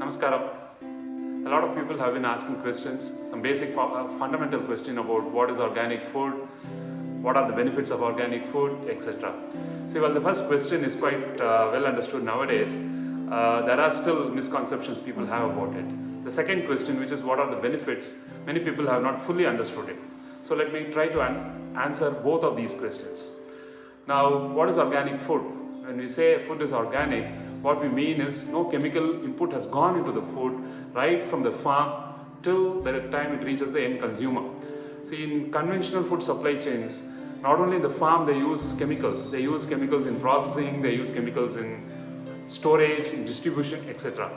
Namaskaram. A lot of people have been asking questions, some basic fundamental question about what is organic food, what are the benefits of organic food, etc. See, well, the first question is quite well understood nowadays. There are still misconceptions people have about it. The second question, which is what are the benefits, many people have not fully understood it. So let me try to answer both of these questions. Now, what is organic food? When we say food is organic, what we mean is no chemical input has gone into the food right from the farm till the time it reaches the end consumer. See, in conventional food supply chains, not only in the farm they use chemicals in processing, they use chemicals in storage, in distribution, etc.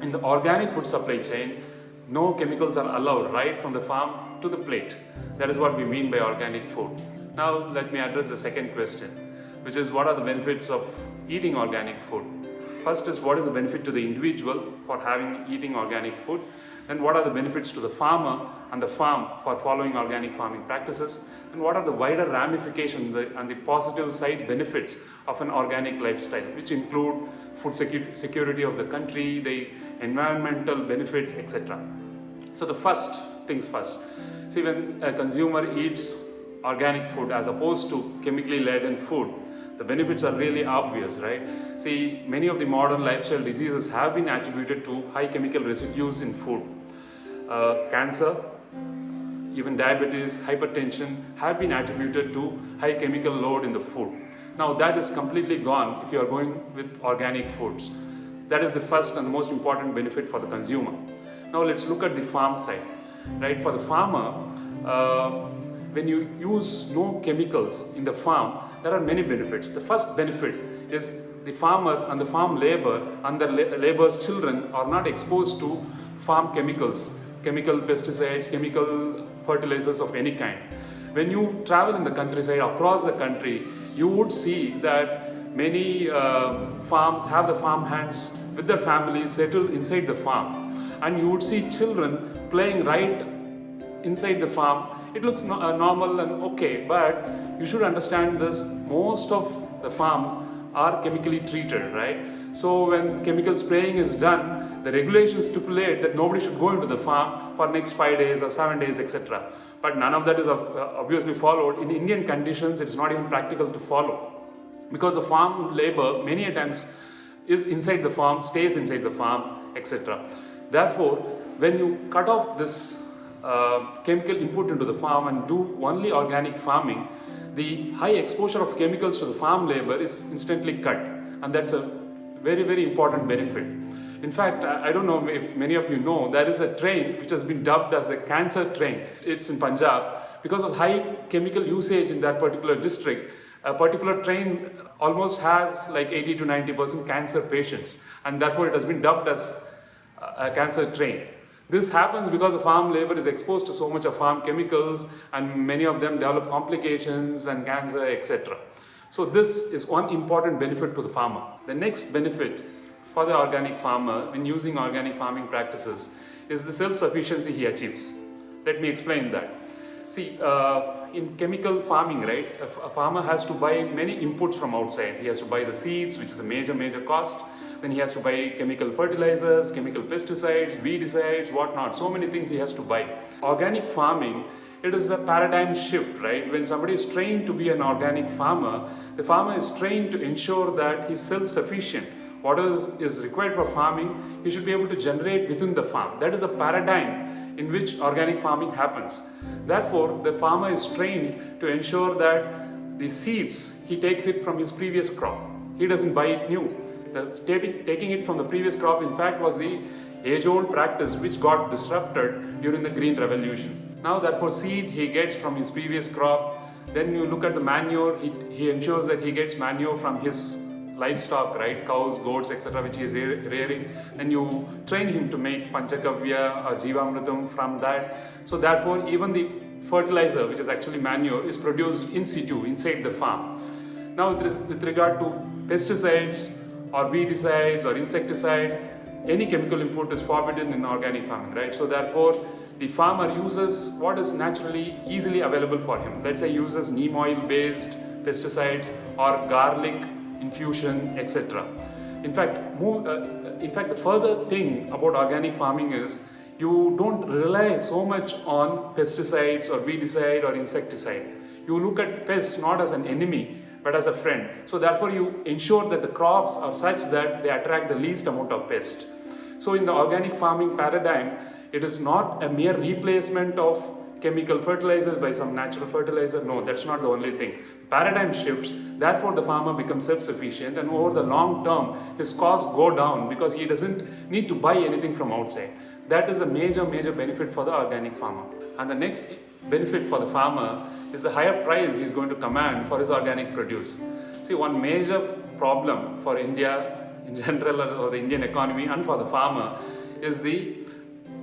In the organic food supply chain, no chemicals are allowed right from the farm to the plate. That is what we mean by organic food. Now let me address the second question, which is what are the benefits of eating organic food. First is what is the benefit to the individual for eating organic food, then what are the benefits to the farmer and the farm for following organic farming practices, and what are the wider ramifications and the positive side benefits of an organic lifestyle, which include food security of the country, the environmental benefits, etc. So the first things first. See, when a consumer eats organic food as opposed to chemically laden food, the benefits are really obvious, right? See, many of the modern lifestyle diseases have been attributed to high chemical residues in food. Cancer, even diabetes, hypertension have been attributed to high chemical load in the food. Now that is completely gone if you are going with organic foods. That is the first and the most important benefit for the consumer. Now let's look at the farm side, right? For the farmer, when you use no chemicals in the farm, there are many benefits. The first benefit is the farmer and the farm labor and the labor's children are not exposed to farm chemicals, chemical pesticides, chemical fertilizers of any kind. When you travel in the countryside, across the country, you would see that many farms have the farm hands with their families settled inside the farm, and you would see children playing right inside the farm. It looks normal and okay, but you should understand this, most of the farms are chemically treated, right? So when chemical spraying is done, the regulations stipulate that nobody should go into the farm for next 5 days or 7 days, etc. But none of that is obviously followed. In Indian conditions, it's not even practical to follow, because the farm labor many a times is inside the farm, stays inside the farm, etc. Therefore, when you cut off this chemical input into the farm and do only organic farming, the high exposure of chemicals to the farm labor is instantly cut, and that's a very, very important benefit. In fact, I don't know if many of you know, there is a train which has been dubbed as a cancer train. It's in Punjab. Because of high chemical usage in that particular district, a particular train almost has like 80 to 90% cancer patients, and therefore it has been dubbed as a cancer train. This happens because the farm labor is exposed to so much of farm chemicals, and many of them develop complications and cancer, etc. So this is one important benefit to the farmer. The next benefit for the organic farmer when using organic farming practices is the self-sufficiency he achieves. Let me explain that. See, in chemical farming, right, a farmer has to buy many inputs from outside. He has to buy the seeds, which is a major cost. Then he has to buy chemical fertilizers, chemical pesticides, weedicides, whatnot. So many things he has to buy. Organic farming, it is a paradigm shift, right? When somebody is trained to be an organic farmer, the farmer is trained to ensure that he's self-sufficient. What is required for farming, he should be able to generate within the farm. That is a paradigm in which organic farming happens. Therefore, the farmer is trained to ensure that the seeds, he takes it from his previous crop. He doesn't buy it new. Taking it from the previous crop, in fact, was the age-old practice which got disrupted during the Green Revolution. Now, therefore, seed he gets from his previous crop. Then you look at the manure, he ensures that he gets manure from his livestock, right? Cows, goats, etc., which he is rearing. Then you train him to make Panchakavya or Jivamritam from that. So therefore, even the fertilizer, which is actually manure, is produced in situ, inside the farm. Now, with regard to pesticides or weedicides or insecticide, any chemical input is forbidden in organic farming, right? So therefore, the farmer uses what is naturally easily available for him. Let's say he uses neem oil based pesticides or garlic infusion, etc. In fact, the further thing about organic farming is you don't rely so much on pesticides or weedicide or insecticide. You look at pests not as an enemy but as a friend. So therefore you ensure that the crops are such that they attract the least amount of pest. So in the organic farming paradigm, it is not a mere replacement of chemical fertilizers by some natural fertilizer. No, that's not the only thing. Paradigm shifts, therefore the farmer becomes self-sufficient, and over the long term his costs go down because he doesn't need to buy anything from outside. That is a major benefit for the organic farmer. And the next benefit for the farmer is the higher price he is going to command for his organic produce. See, one major problem for India in general, or the Indian economy, and for the farmer is the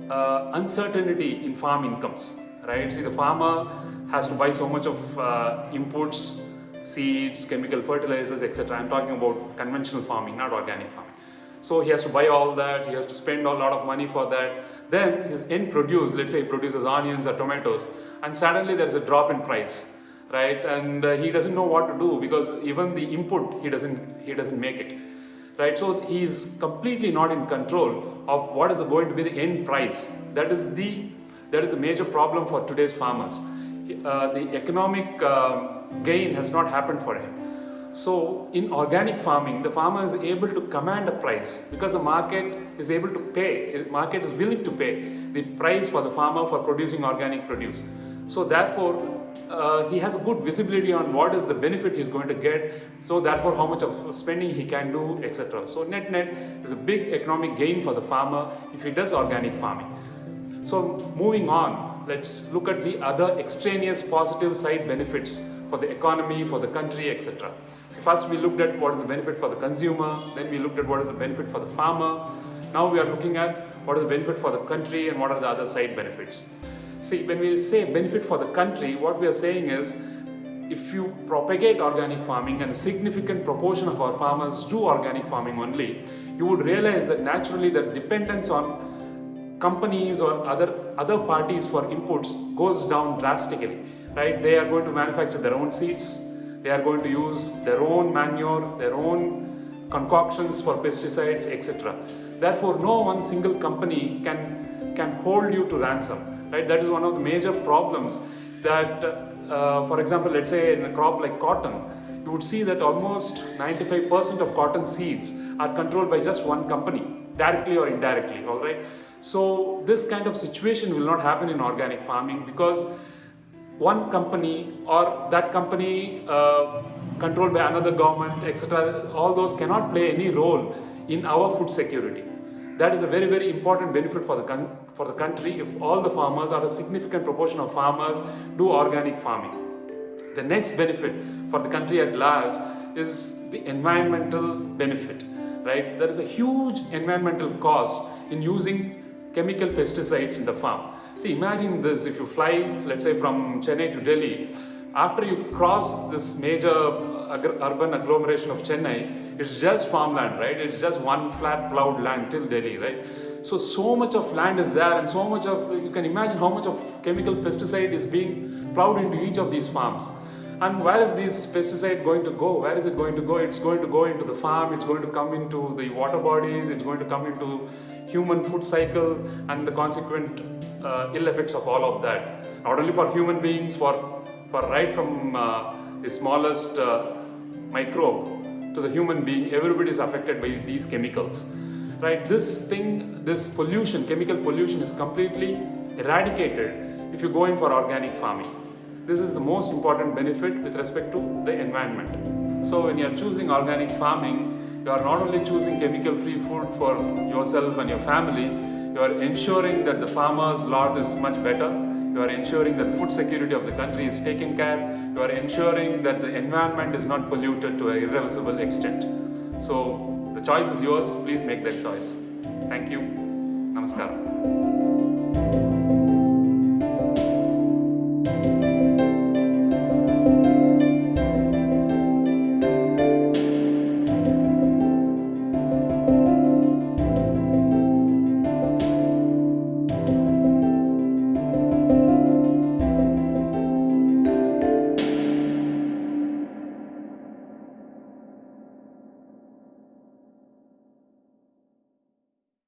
uncertainty in farm incomes. Right? See, the farmer has to buy so much of inputs, seeds, chemical fertilizers, etc. I'm talking about conventional farming, not organic farming. So he has to buy all that, he has to spend a lot of money for that. Then his end produce, let's say he produces onions or tomatoes, and suddenly there's a drop in price, right? And he doesn't know what to do because even the input he doesn't make it, right? So he's completely not in control of what is going to be the end price. That is a major problem for today's farmers. The economic gain has not happened for him. So in organic farming, the farmer is able to command a price because the market is able to pay, the market is willing to pay the price for the farmer for producing organic produce. So therefore, he has a good visibility on what is the benefit he's going to get, so therefore how much of spending he can do, etc. So net is a big economic gain for the farmer if he does organic farming. So moving on, let's look at the other extraneous positive side benefits for the economy, for the country, etc. So first we looked at what is the benefit for the consumer, then we looked at what is the benefit for the farmer. Now we are looking at what is the benefit for the country and what are the other side benefits. See, when we say benefit for the country, what we are saying is, if you propagate organic farming and a significant proportion of our farmers do organic farming only, you would realize that naturally the dependence on companies or other parties for inputs goes down drastically, right? They are going to manufacture their own seeds, they are going to use their own manure, their own concoctions for pesticides, etc. Therefore, no one single company can hold you to ransom, right? That is one of the major problems that, for example, let's say in a crop like cotton, you would see that almost 95% of cotton seeds are controlled by just one company, directly or indirectly, all right? So this kind of situation will not happen in organic farming because one company or that company controlled by another government, etc., all those cannot play any role in our food security. That is a very important benefit for the country if all the farmers, or a significant proportion of farmers, do organic farming. The next benefit for the country at large is the environmental benefit, right? There is a huge environmental cost in using chemical pesticides in the farm. See, imagine this, if you fly, let's say from Chennai to Delhi, after you cross this major urban agglomeration of Chennai, it's just farmland, right? It's just one flat plowed land till Delhi, right? So much of land is there, and so much of, you can imagine how much of chemical pesticide is being plowed into each of these farms. And where is this pesticide going to go? Where is it going to go? It's going to go into the farm, it's going to come into the water bodies, it's going to come into human food cycle, and the consequent ill effects of all of that. Not only for human beings, for right from the smallest microbe to the human being, everybody is affected by these chemicals. Right? This pollution, chemical pollution, is completely eradicated if you go in for organic farming. This is the most important benefit with respect to the environment. So when you are choosing organic farming, you are not only choosing chemical-free food for yourself and your family, you are ensuring that the farmer's lot is much better, you are ensuring that food security of the country is taken care, you are ensuring that the environment is not polluted to an irreversible extent. So the choice is yours, please make that choice. Thank you. Namaskar.